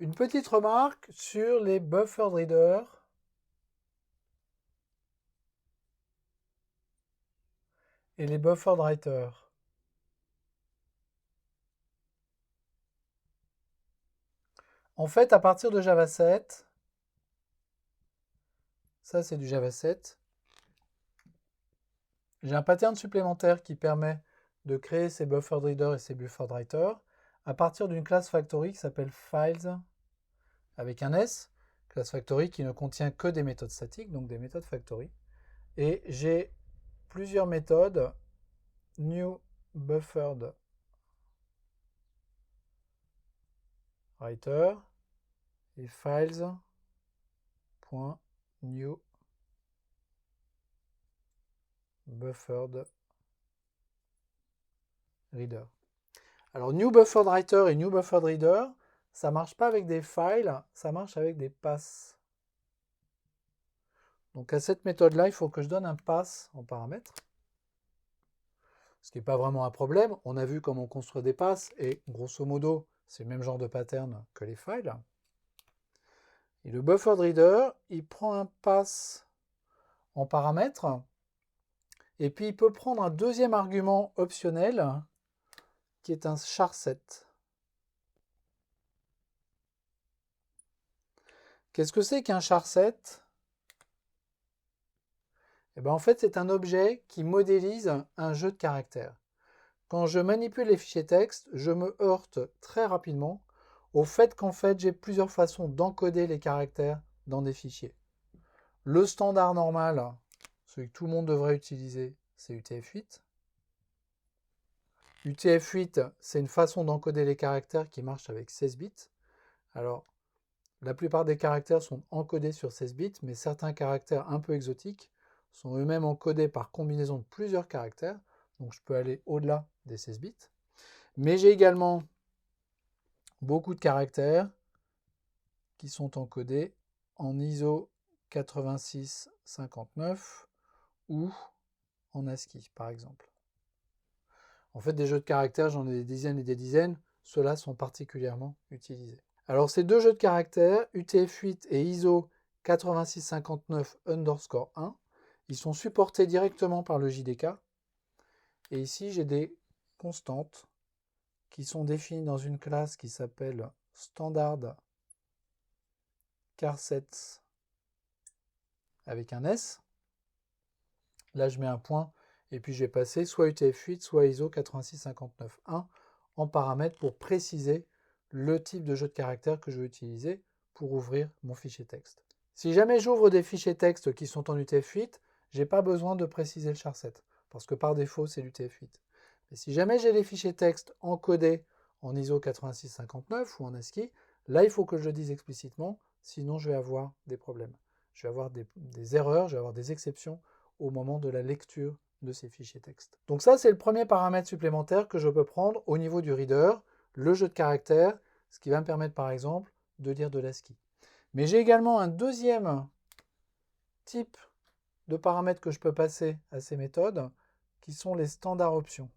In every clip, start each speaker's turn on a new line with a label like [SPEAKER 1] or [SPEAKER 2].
[SPEAKER 1] Une petite remarque sur les buffered readers. Et les buffered writers. En fait, à partir de Java 7, ça c'est du Java 7, j'ai un pattern supplémentaire qui permet de créer ces buffered readers et ces buffered writers à partir d'une classe factory qui s'appelle files avec un S, classe factory qui ne contient que des méthodes statiques, donc des méthodes factory. Et j'ai plusieurs méthodes new buffered writer et files.new buffered reader. Alors new buffered writer et new buffered reader, ça marche pas avec des files, ça marche avec des passes. Donc à cette méthode-là, il faut que je donne un pass en paramètre. Ce qui n'est pas vraiment un problème. On a vu comment construire des passes et grosso modo, c'est le même genre de pattern que les files. Et le buffered reader, il prend un pass en paramètre et puis il peut prendre un deuxième argument optionnel qui est un charset. Qu'est-ce que c'est qu'un charset? Eh bien, en fait, c'est un objet qui modélise un jeu de caractères. Quand je manipule les fichiers texte, je me heurte très rapidement au fait qu'en fait, j'ai plusieurs façons d'encoder les caractères dans des fichiers. Le standard normal, celui que tout le monde devrait utiliser, c'est UTF-8. UTF-8, c'est une façon d'encoder les caractères qui marche avec 16 bits. Alors, la plupart des caractères sont encodés sur 16 bits, mais certains caractères un peu exotiques sont eux-mêmes encodés par combinaison de plusieurs caractères. Donc je peux aller au-delà des 16 bits. Mais j'ai également beaucoup de caractères qui sont encodés en ISO 8659 ou en ASCII, par exemple. En fait, des jeux de caractères, j'en ai des dizaines et des dizaines. Ceux-là sont particulièrement utilisés. Alors, ces deux jeux de caractères, UTF-8 et ISO 8659_1, ils sont supportés directement par le JDK. Et ici, j'ai des constantes qui sont définies dans une classe qui s'appelle standard charsets avec un S. Là, je mets un point et puis je vais passer soit UTF-8, soit ISO 8659.1 en paramètre pour préciser le type de jeu de caractères que je vais utiliser pour ouvrir mon fichier texte. Si jamais j'ouvre des fichiers texte qui sont en UTF-8, je n'ai pas besoin de préciser le charset parce que par défaut, c'est l'UTF-8. Et si jamais j'ai des fichiers texte encodés en ISO 8659 ou en ASCII, là, il faut que je le dise explicitement, sinon je vais avoir des problèmes. Je vais avoir des erreurs, je vais avoir des exceptions au moment de la lecture de ces fichiers texte. Donc ça, c'est le premier paramètre supplémentaire que je peux prendre au niveau du reader, le jeu de caractères, ce qui va me permettre par exemple de lire de l'ASCII. Mais j'ai également un deuxième type de paramètres que je peux passer à ces méthodes, qui sont les standards options.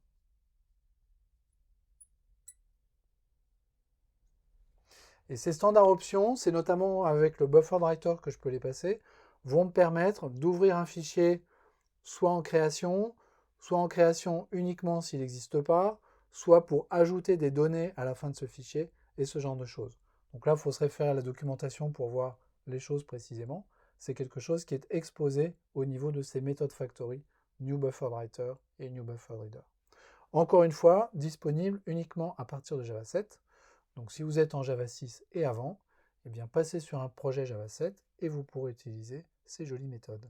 [SPEAKER 1] Et ces standards options, c'est notamment avec le buffered writer que je peux les passer, vont me permettre d'ouvrir un fichier soit en création uniquement s'il n'existe pas, soit pour ajouter des données à la fin de ce fichier et ce genre de choses. Donc là, il faut se référer à la documentation pour voir les choses précisément. C'est quelque chose qui est exposé au niveau de ces méthodes factory, new buffered writer et new buffered reader. Encore une fois, disponible uniquement à partir de Java 7. Donc si vous êtes en Java 6 et avant, eh bien passez sur un projet Java 7 et vous pourrez utiliser ces jolies méthodes.